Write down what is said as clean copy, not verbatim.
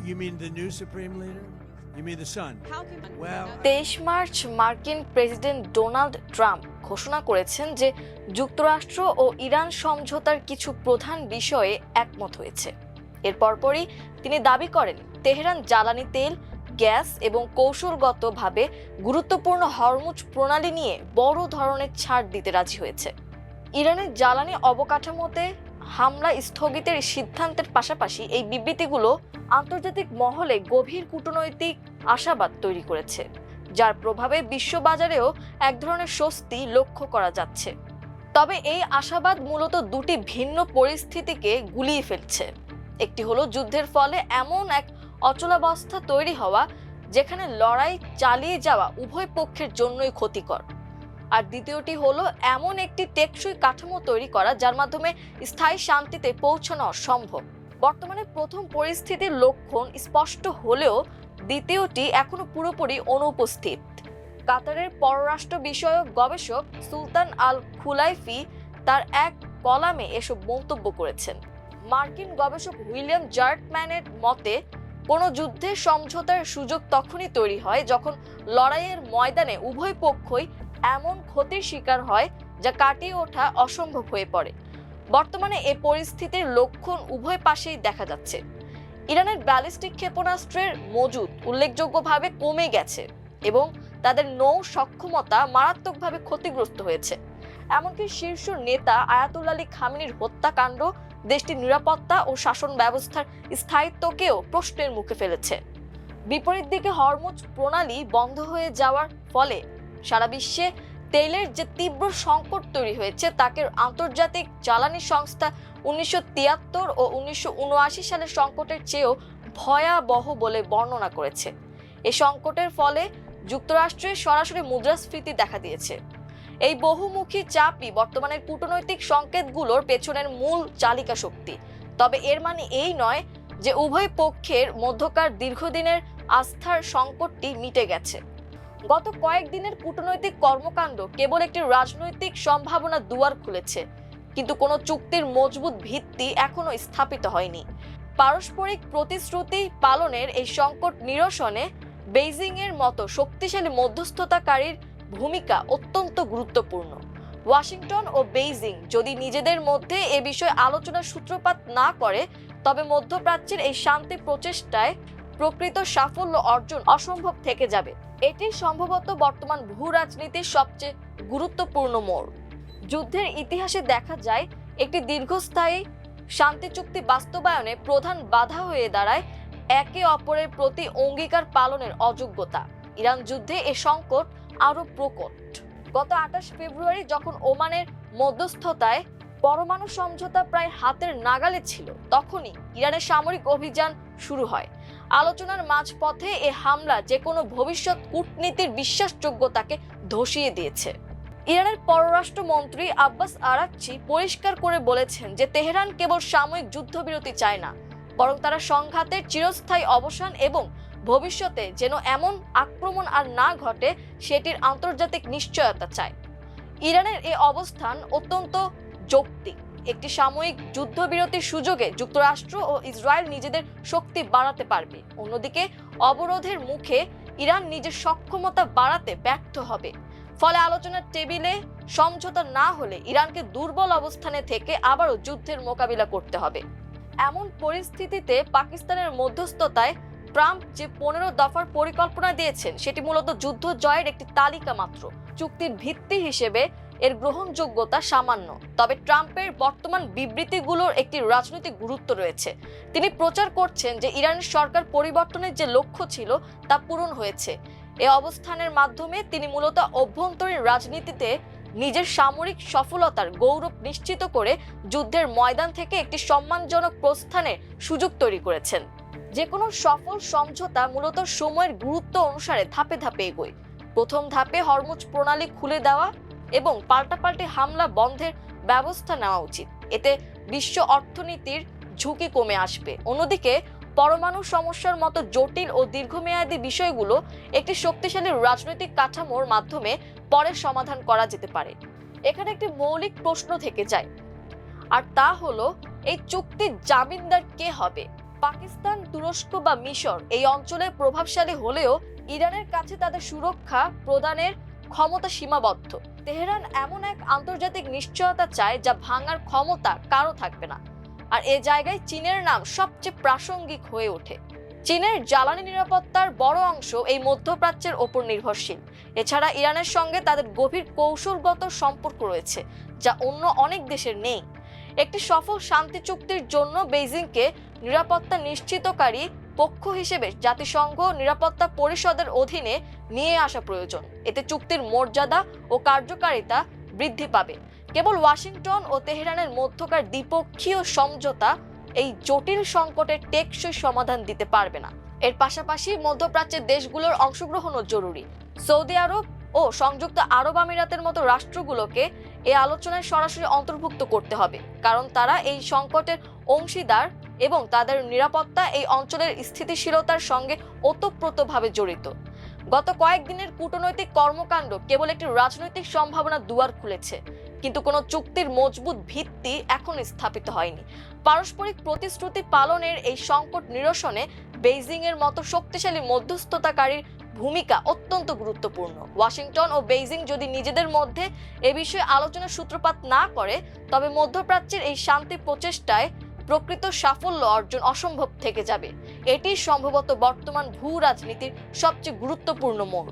You mean the new supreme leader? You mean the son? Well, 23 March মার্কিন president Donald Trump ঘোষণা করেছেন যে যুক্তরাষ্ট্র ও ইরান সমঝোতার কিছু প্রধান বিষয়ে একমত হয়েছে। এর পরপরই তিনি দাবি করেন তেহরান জ্বালানি তেল, গ্যাস এবং কৌশলগতভাবে গুরুত্বপূর্ণ হরমুজ প্রণালী নিয়ে বড় ধরনের ছাড় দিতে রাজি হয়েছে। ইরানের জ্বালানি অবকাঠামোতে হামলা স্থগিতের সিদ্ধান্তের পাশাপাশি এই বিবৃতিগুলো আন্তর্জাতিক মহলে গভীর কূটনৈতিক আশাবাদ তৈরি করেছে, যার প্রভাবে বিশ্ববাজারেও এক ধরনের স্বস্তি লক্ষ্য করা যাচ্ছে। তবে এই আশাবাদ মূলত দুটি ভিন্ন পরিস্থিতিকে গুলিয়ে ফেলছে। একটি হলো যুদ্ধের ফলে এমন এক অচলাবস্থা তৈরি হওয়া যেখানে লড়াই চালিয়ে যাওয়া উভয় পক্ষের জন্যই ক্ষতিকর, আর দ্বিতীয়টি হলো এমন একটি টেকসই কাঠামো তৈরি করা যার মাধ্যমে স্থায়ী শান্তিতে পৌঁছানো সম্ভব। বর্তমানে প্রথম পরিস্থিতির লক্ষণ স্পষ্ট হলেও দ্বিতীয়টি এখনো পুরোপুরি অনুপস্থিত। কাতারের পররাষ্ট্র বিষয়ক গবেষক সুলতান আল খুলাইফি তার এক কলামে এসব মন্তব্য করেছেন। মার্কিন গবেষক উইলিয়াম জার্টম্যানের মতে কোনো যুদ্ধের সমঝোতার সুযোগ তখনই তৈরি হয় যখন লড়াইয়ের ময়দানে উভয় পক্ষই এমন ক্ষতির শিকার হয় যা কাটিয়ে ওঠা অসম্ভব হয়ে পড়ে। বর্তমানে এ পরিস্থিতির লক্ষণ উভয় পাশেই দেখা যাচ্ছে। ইরানের ব্যালিস্টিক ক্ষেপণাস্ত্রের মজুদ উল্লেখযোগ্যভাবে কমে গেছে এবং তাদের নৌ সক্ষমতা মারাত্মকভাবে ক্ষতিগ্রস্ত হয়েছে। এমনকি শীর্ষ নেতা আয়াতুল্লাহ আলী খামেনির হত্যাকাণ্ড দেশটির নিরাপত্তা ও শাসন ব্যবস্থার স্থায়িত্বকেও প্রশ্নের মুখে ফেলেছে। বিপরীত দিকে হরমুজ প্রণালী বন্ধ হয়ে যাওয়ার ফলে সারা বিশ্বে তেলের যে তীব্র সংকট তৈরি হয়েছে তাকে আন্তর্জাতিক জ্বালানি সংস্থা 1973 ও 1979 সালের সংকটের চেয়েও ভয়াবহ বলে বর্ণনা করেছে। এই সংকটের ফলে যুক্তরাষ্ট্রে সরাসরি মুদ্রাস্ফীতি দেখা দিয়েছে। এই বহুমুখী চাপই বর্তমানের কূটনৈতিক সংকেতগুলোর পেছনের মূল চালিকা শক্তি। তবে এর মানে এই নয় যে উভয় পক্ষের মধ্যকার দীর্ঘদিনের আস্থার সংকটটি মিটে গেছে। গত কয়েকদিনের কূটনৈতিক কর্মকাণ্ড কেবল একটি রাজনৈতিক সম্ভাবনা দুয়ার খুলেছে, কিন্তু কোনো চুক্তির মজবুত ভিত্তি এখনো স্থাপিত হয়নি। পারস্পরিক প্রতিশ্রুতি পালনের এই সংকট নিরসনে বেইজিং এর মতো শক্তিশালী মধ্যস্থতাকারীর ভূমিকা অত্যন্ত গুরুত্বপূর্ণ। ওয়াশিংটন ও বেইজিং যদি নিজেদের মধ্যে এ বিষয়ে আলোচনার সূত্রপাত না করে তবে মধ্যপ্রাচ্যের এই শান্তি প্রচেষ্টায় প্রকৃত সাফল্য অর্জন অসম্ভব থেকে যাবে। এটি সম্ভবত বর্তমান ভূ রাজনীতির সবচেয়ে গুরুত্বপূর্ণ মোড়। যুদ্ধের ইতিহাসে দেখা যায় একটি দীর্ঘস্থায়ী শান্তি চুক্তি বাস্তবায়নে প্রধান বাধা হয়ে দাঁড়ায় একে অপরের প্রতি অঙ্গীকার পালনের অযোগ্যতা। ইরান যুদ্ধে এ সংকট আরো প্রকট। গত 28 ফেব্রুয়ারি যখন ওমানের মধ্যস্থতায় পরমাণু সমঝোতা প্রায় হাতের নাগালে ছিল, তখনই ইরানের সামরিক অভিযান শুরু হয়। আলোচনার মাঝপথে এ হামলা যে কোনো ভবিষ্যৎ কূটনীতির বিশ্বাসযোগ্যতাকে ধসিয়ে দিয়েছে। ইরানের পররাষ্ট্রমন্ত্রী আব্বাস আরাকচি পরিষ্কার করে বলেছেন যে তেহরান কেবল সাময়িক যুদ্ধবিরতি চায় না, বরং তারা সংঘাতের চিরস্থায়ী অবসান এবং ভবিষ্যতে যেন এমন আক্রমণ আর না ঘটে সেটির আন্তর্জাতিক নিশ্চয়তা চায়। ইরানের এই অবস্থান অত্যন্ত যৌক্তিক। একটি সাময়িক যুদ্ধবিরতির সুযোগে যুক্তরাষ্ট্র ও ইসরায়েল নিজেদের শক্তি বাড়াতে পারবে, অন্যদিকে অবরোধের মুখে ইরান নিজের সক্ষমতা বাড়াতে ব্যর্থ হবে। ফলে আলোচনার টেবিলে সমঝোতা না হলে ইরানকে দুর্বল অবস্থানে থেকে আবারও যুদ্ধের মোকাবিলা করতে হবে। এমন পরিস্থিতিতে পাকিস্তানের মধ্যস্থতায় ট্রাম্প যে 15 দফার পরিকল্পনা দিয়েছেন সেটি মূলত যুদ্ধ জয়ের একটি তালিকা মাত্র। চুক্তির ভিত্তি হিসেবে এর গ্রহণযোগ্যতা সামান্য, তবে ট্রাম্পের বর্তমান বিবৃতিগুলোর একটি রাজনৈতিক গুরুত্ব রয়েছে। তিনি প্রচার করছেন যে ইরানের সরকার পরিবর্তনের যে লক্ষ্য ছিল তা পূরণ হয়েছে। এই অবস্থানের মাধ্যমে তিনি মূলত অভ্যন্তরীণ রাজনীতিতে নিজের সামরিক সফলতার গৌরব নিশ্চিত করে যুদ্ধের ময়দান থেকে একটি সম্মানজনক প্রস্থানের সুযোগ তৈরি করেছেন। যে কোনো সফল সমঝোতা মূলত সময়ের গুরুত্ব অনুসারে ধাপে ধাপে এগোয়। প্রথম ধাপে হরমুজ প্রণালী খুলে দেওয়া এবং পাল্টাপাল্টি হামলা বন্ধের ব্যবস্থা নেওয়া উচিত। এতে বিশ্ব অর্থনীতির ঝুঁকি কমে আসবে। অন্যদিকে পরমাণু সমস্যার মতো জটিল ও দীর্ঘমেয়াদী বিষয়গুলো একটি শক্তিশালী রাজনৈতিক কাঠামোর মাধ্যমে পরে সমাধান করা যেতে পারে। এখানে একটি মৌলিক প্রশ্ন থেকে যায়, আর তা হলো এই চুক্তির জামিনদার কে হবে? পাকিস্তান, তুরস্ক বা মিশর এই অঞ্চলে প্রভাবশালী হলেও ইরানের কাছে তাদের সুরক্ষা প্রদানের ক্ষমতা সীমাবদ্ধ। তেহরান এমন এক আন্তর্জাতিক নিশ্চয়তা চায় যা ভাঙার ক্ষমতা কারো থাকবে না। আর এ জায়গায় চীনের নাম সবচেয়ে প্রাসঙ্গিক হয়ে ওঠে। চীনের জ্বালানি নিরাপত্তার বড় অংশ এই মধ্যপ্রাচ্যের ওপর নির্ভরশীল। এছাড়া ইরানের সঙ্গে তাদের গভীর কৌশলগত সম্পর্ক রয়েছে, যা অন্য অনেক দেশের নেই। একটি সফল শান্তি চুক্তির জন্য বেইজিংকে নিরাপত্তা নিশ্চিতকারী পক্ষ হিসেবে জাতিসংঘ নিরাপত্তা পরিষদের অধীনে নিয়ে আসা প্রয়োজন। এতে চুক্তির মর্যাদা ও কার্যকারিতা বৃদ্ধি পাবে। কেবল ওয়াশিংটন ও তেহরানের মধ্যকার দ্বিপক্ষীয় সমঝোতা এই জটিল সংকটের টেকসই সমাধান দিতে পারবে না। এর পাশাপাশি মধ্যপ্রাচ্যের দেশগুলোর অংশগ্রহণও জরুরি। সৌদি আরব ও সংযুক্ত আরব আমিরাতের মতো রাষ্ট্রগুলোকে এই আলোচনায় সরাসরি অন্তর্ভুক্ত করতে হবে, কারণ তারা এই সংকটের অংশীদার এবং তাদের নিরাপত্তা এই অঞ্চলের স্থিতিশীলতার সঙ্গে ওতপ্রোতভাবে জড়িত। গত কয়েকদিনের কূটনৈতিক কর্মকাণ্ড কেবল একটি রাজনৈতিক সম্ভাবনা দুয়ার খুলেছে, কিন্তু কোনো চুক্তির মজবুত ভিত্তি এখনো স্থাপিত হয়নি। পারস্পরিক প্রতিশ্রুতি পালনের এই সংকট নিরসনে বেইজিং এর মতো শক্তিশালী মধ্যস্থতাকারীর ভূমিকা অত্যন্ত গুরুত্বপূর্ণ। ওয়াশিংটন ও বেইজিং যদি নিজেদের মধ্যে এ বিষয়ে আলোচনার সূত্রপাত না করে, তবে মধ্যপ্রাচ্যের এই শান্তি প্রচেষ্টায় প্রকৃত সাফল্য অর্জন অসম্ভব থেকে যাবে। এটি সম্ভবত বর্তমান ভূ রাজনীতির সবচেয়ে গুরুত্বপূর্ণ মোড়।